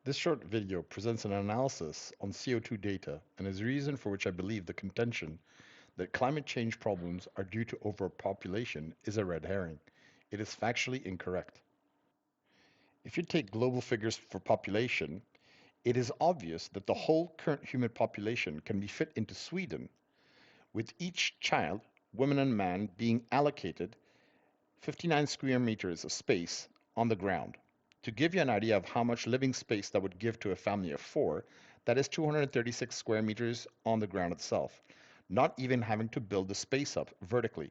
This short video presents an analysis on CO2 data and is a reason for which I believe the contention that climate change problems are due to overpopulation is a red herring. It is factually incorrect. If you take global figures for population, it is obvious that the whole current human population can be fit into Sweden, with each child, woman and man, being allocated 59 square meters of space on the ground. To give you an idea of how much living space that would give to a family of four, that is 236 square meters on the ground itself, not even having to build the space up vertically.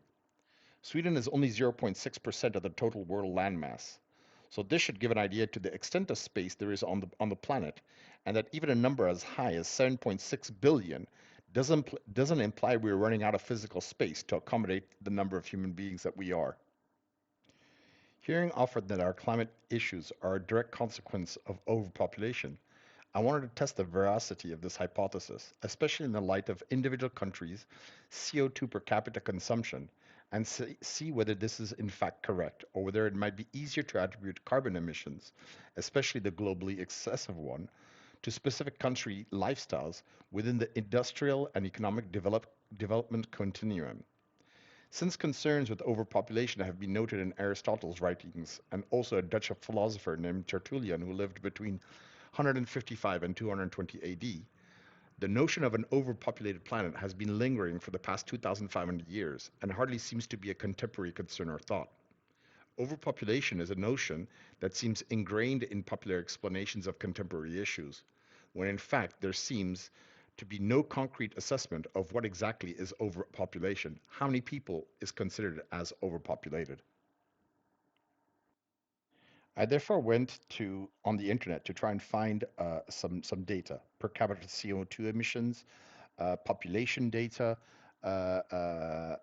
Sweden is only 0.6% of the total world landmass. So this should give an idea to the extent of space there is on the planet, and that even a number as high as 7.6 billion doesn't imply we're running out of physical space to accommodate the number of human beings that we are. Hearing offered that our climate issues are a direct consequence of overpopulation, I wanted to test the veracity of this hypothesis, especially in the light of individual countries' CO2 per capita consumption, and see whether this is in fact correct, or whether it might be easier to attribute carbon emissions, especially the globally excessive one, to specific country lifestyles within the industrial and economic development continuum. Since concerns with overpopulation have been noted in Aristotle's writings, and also a Dutch philosopher named Tertullian who lived between 155 and 220 AD, the notion of an overpopulated planet has been lingering for the past 2,500 years and hardly seems to be a contemporary concern or thought. Overpopulation is a notion that seems ingrained in popular explanations of contemporary issues, when in fact there seems to be no concrete assessment of what exactly is overpopulation. How many people is considered as overpopulated? I therefore went to on the internet to try and find some data, per capita CO2 emissions, population data, uh, uh,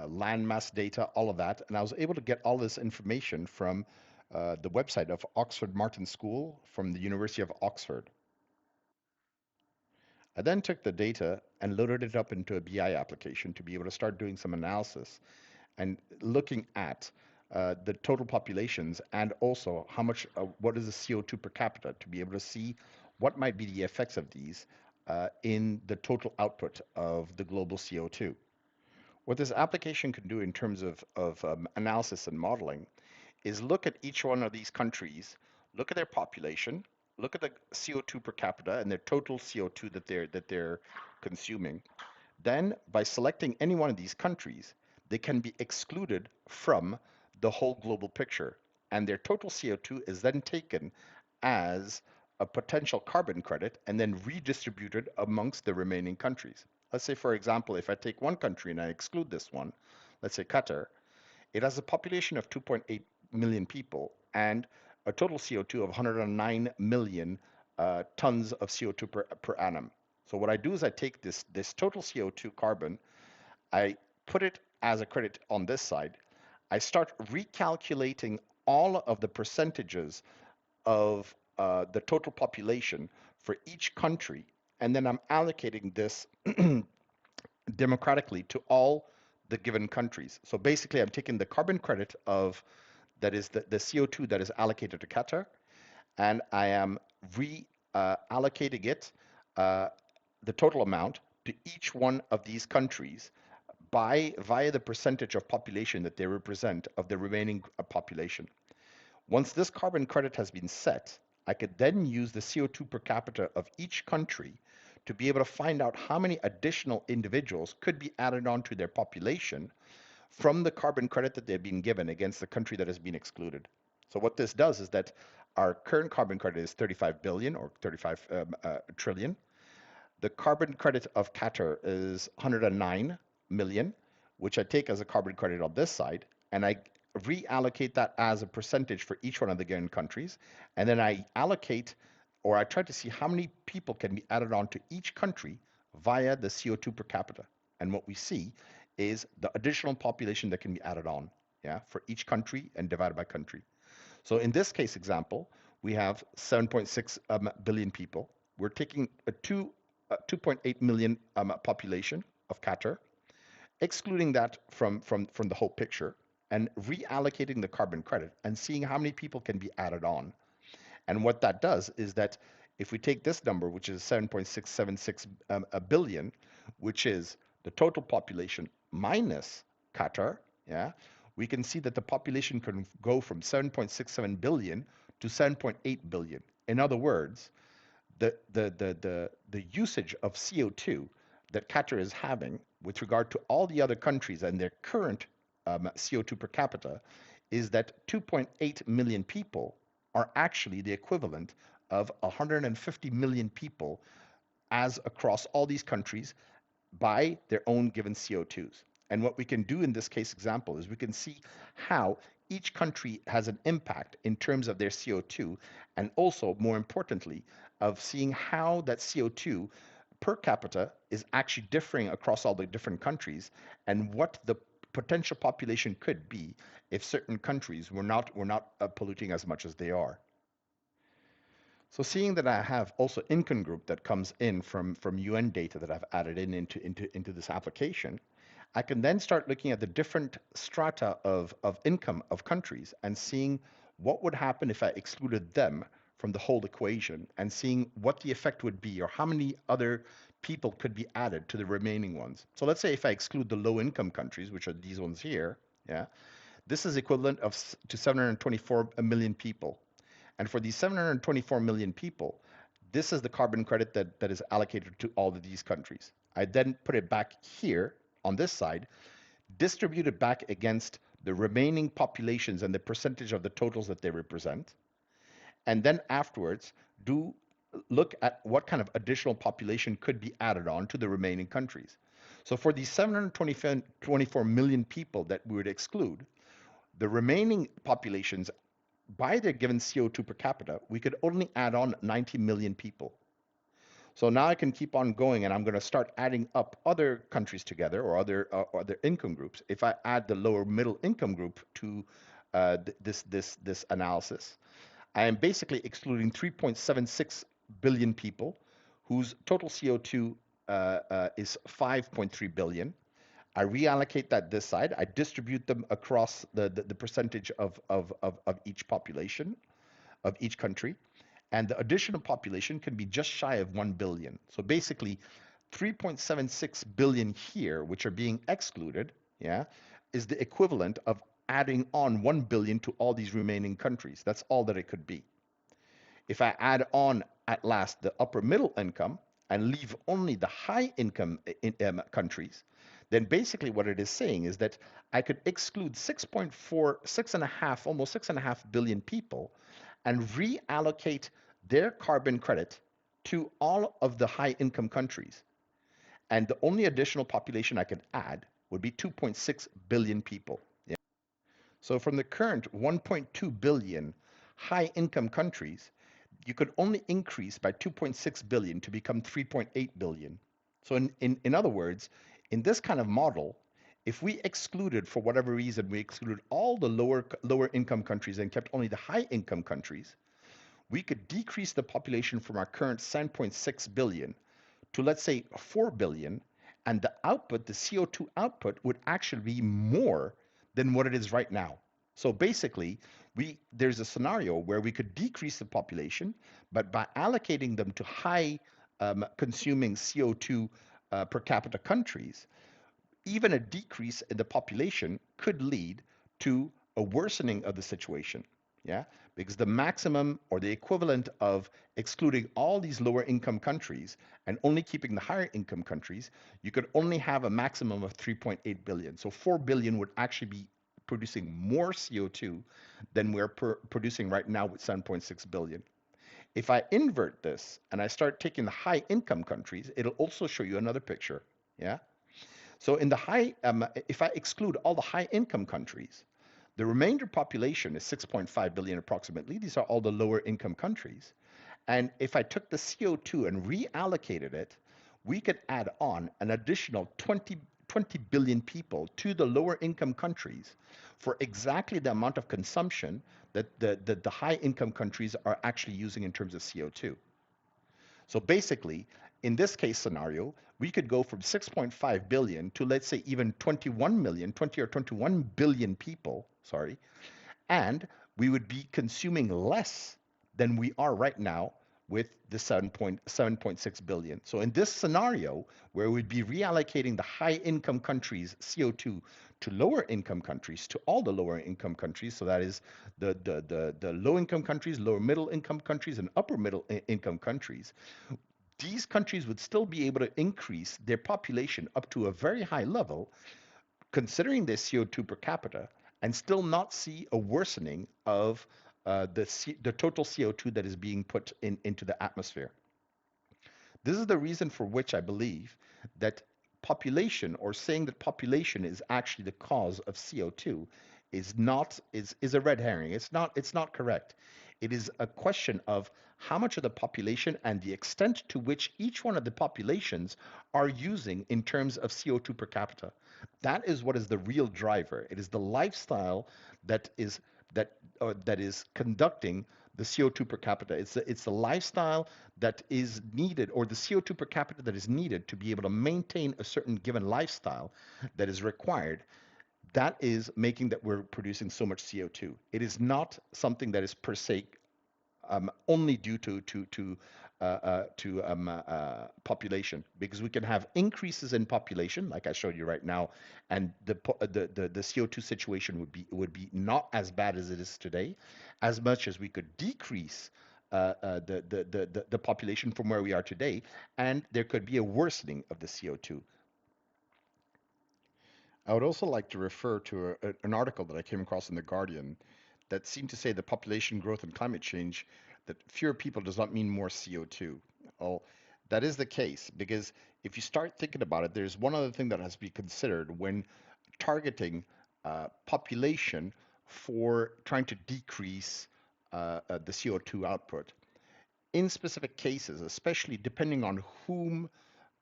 land mass data, all of that, and I was able to get all this information from the website of Oxford Martin School from the University of Oxford. I then took the data and loaded it up into a BI application to be able to start doing some analysis and looking at the total populations and also what is the CO2 per capita to be able to see what might be the effects of these in the total output of the global CO2. What this application can do in terms of analysis and modeling is look at each one of these countries, look at their population, look at the CO2 per capita and their total CO2 that they're consuming. Then, by selecting any one of these countries, they can be excluded from the whole global picture, and their total CO2 is then taken as a potential carbon credit and then redistributed amongst the remaining countries. Let's say, for example, if I take one country and I exclude this one, let's say Qatar, it has a population of 2.8 million people and a total CO2 of 109 million tons of CO2 per annum. So what I do is I take this total CO2 carbon, I put it as a credit on this side. I start recalculating all of the percentages of the total population for each country, and then I'm allocating this democratically to all the given countries. So basically, I'm taking the carbon credit of that is the CO2 that is allocated to Qatar, and I am reallocating it, uh, the total amount, to each one of these countries by via the percentage of population that they represent of the remaining population. Once this carbon credit has been set, I could then use the CO2 per capita of each country to be able to find out how many additional individuals could be added on to their population from the carbon credit that they've been given against the country that has been excluded. So what this does is that our current carbon credit is 35 billion or 35 trillion. The carbon credit of Qatar is 109 million, which I take as a carbon credit on this side, and I reallocate that as a percentage for each one of the given countries. And then I allocate, or I try to see how many people can be added on to each country via the CO2 per capita. And what we see is the additional population that can be added on, yeah, for each country and divided by country. So in this case example, we have 7.6 billion people. We're taking a 2.8 million population of Qatar, excluding that from the whole picture, and reallocating the carbon credit and seeing how many people can be added on. And what that does is that if we take this number, which is 7.676 billion, which is the total population minus Qatar, yeah, we can see that the population can go from 7.67 billion to 7.8 billion. In other words, the usage of CO2 that Qatar is having with regard to all the other countries and their current CO2 per capita is that 2.8 million people are actually the equivalent of 150 million people as across all these countries by their own given CO2s. And what we can do in this case example is we can see how each country has an impact in terms of their CO2, and also, more importantly, of seeing how that CO2 per capita is actually differing across all the different countries, and what the potential population could be if certain countries were not polluting as much as they are. So seeing that I have also income group that comes in from UN data that I've added into this application, I can then start looking at the different strata of income of countries and seeing what would happen if I excluded them from the whole equation, and seeing what the effect would be or how many other people could be added to the remaining ones. So let's say if I exclude the low income countries, which are these ones here, yeah, this is equivalent to 724 million people. And for these 724 million people, this is the carbon credit that is allocated to all of these countries. I then put it back here on this side, distribute it back against the remaining populations and the percentage of the totals that they represent. And then afterwards, do look at what kind of additional population could be added on to the remaining countries. So for these 724 million people that we would exclude, the remaining populations by their given CO2 per capita, we could only add on 90 million people. So now I can keep on going, and I'm going to start adding up other countries together, or other income groups. If I add the lower middle income group to this analysis, I am basically excluding 3.76 billion people whose total CO2 is 5.3 billion. I reallocate that this side. I distribute them across the percentage of each population of each country. And the additional population can be just shy of 1 billion. So basically, 3.76 billion here, which are being excluded, yeah, is the equivalent of adding on 1 billion to all these remaining countries. That's all that it could be. If I add on at last the upper middle income and leave only the high income countries, then basically what it is saying is that I could exclude 6.4, 6.5, almost 6.5 billion people and reallocate their carbon credit to all of the high income countries. And the only additional population I could add would be 2.6 billion people. Yeah. So from the current 1.2 billion high income countries, you could only increase by 2.6 billion to become 3.8 billion. So in other words, in this kind of model, if we excluded, for whatever reason, we excluded all the lower income countries and kept only the high income countries, we could decrease the population from our current 7.6 billion to, let's say, 4 billion, and the output, the CO2 output, would actually be more than what it is right now. So basically, there's a scenario where we could decrease the population, but by allocating them to high consuming CO2 per capita countries, even a decrease in the population could lead to a worsening of the situation. Yeah, because the maximum or the equivalent of excluding all these lower income countries and only keeping the higher income countries, you could only have a maximum of 3.8 billion. So 4 billion would actually be producing more CO2 than we're producing right now with 7.6 billion. If I invert this and I start taking the high income countries, it'll also show you another picture. Yeah. So in the if I exclude all the high income countries, the remainder population is 6.5 billion approximately. These are all the lower income countries. And if I took the CO2 and reallocated it, we could add on an additional 20 billion people to the lower income countries for exactly the amount of consumption that the high income countries are actually using in terms of CO2. So basically, in this case scenario, we could go from 6.5 billion to, let's say, even 21 million, 20 or 21 billion people, sorry, and we would be consuming less than we are right now with the 7.6 billion. So in this scenario, where we'd be reallocating the high income countries CO2 to lower income countries, to all the lower income countries, so that is the low income countries, lower middle income countries, and upper middle income countries, these countries would still be able to increase their population up to a very high level, considering their CO2 per capita, and still not see a worsening of the total CO2 that is being put into the atmosphere. This is the reason for which I believe that population, or saying that population is actually the cause of CO2, is a red herring. It's not correct. It is a question of how much of the population and the extent to which each one of the populations are using in terms of CO2 per capita. That is what is the real driver. It is the lifestyle that is that is conducting the CO2 per capita. It's the lifestyle that is needed, or the CO2 per capita that is needed to be able to maintain a certain given lifestyle that is required. That is making that we're producing so much CO2. It is not something that is per se only due to population, because we can have increases in population, like I showed you right now, and the CO2 situation would be not as bad as it is today, as much as we could decrease the population from where we are today, and there could be a worsening of the CO2. I would also like to refer to an article that I came across in The Guardian that seemed to say that population growth and climate change, that fewer people does not mean more CO2. Well, that is the case, because if you start thinking about it, there's one other thing that has to be considered when targeting population for trying to decrease the CO2 output. In specific cases, especially depending on whom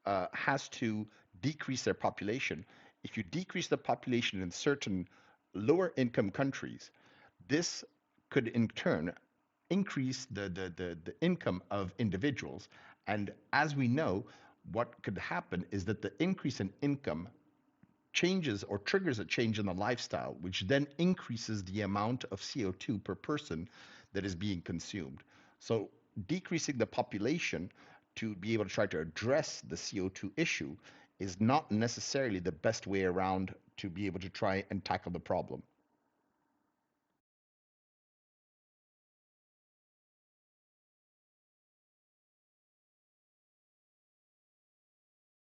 has to decrease their population. If you decrease the population in certain lower income countries, this could in turn increase the income of individuals. And as we know, what could happen is that the increase in income changes or triggers a change in the lifestyle, which then increases the amount of CO2 per person that is being consumed. So decreasing the population to be able to try to address the CO2 issue is not necessarily the best way around to be able to try and tackle the problem.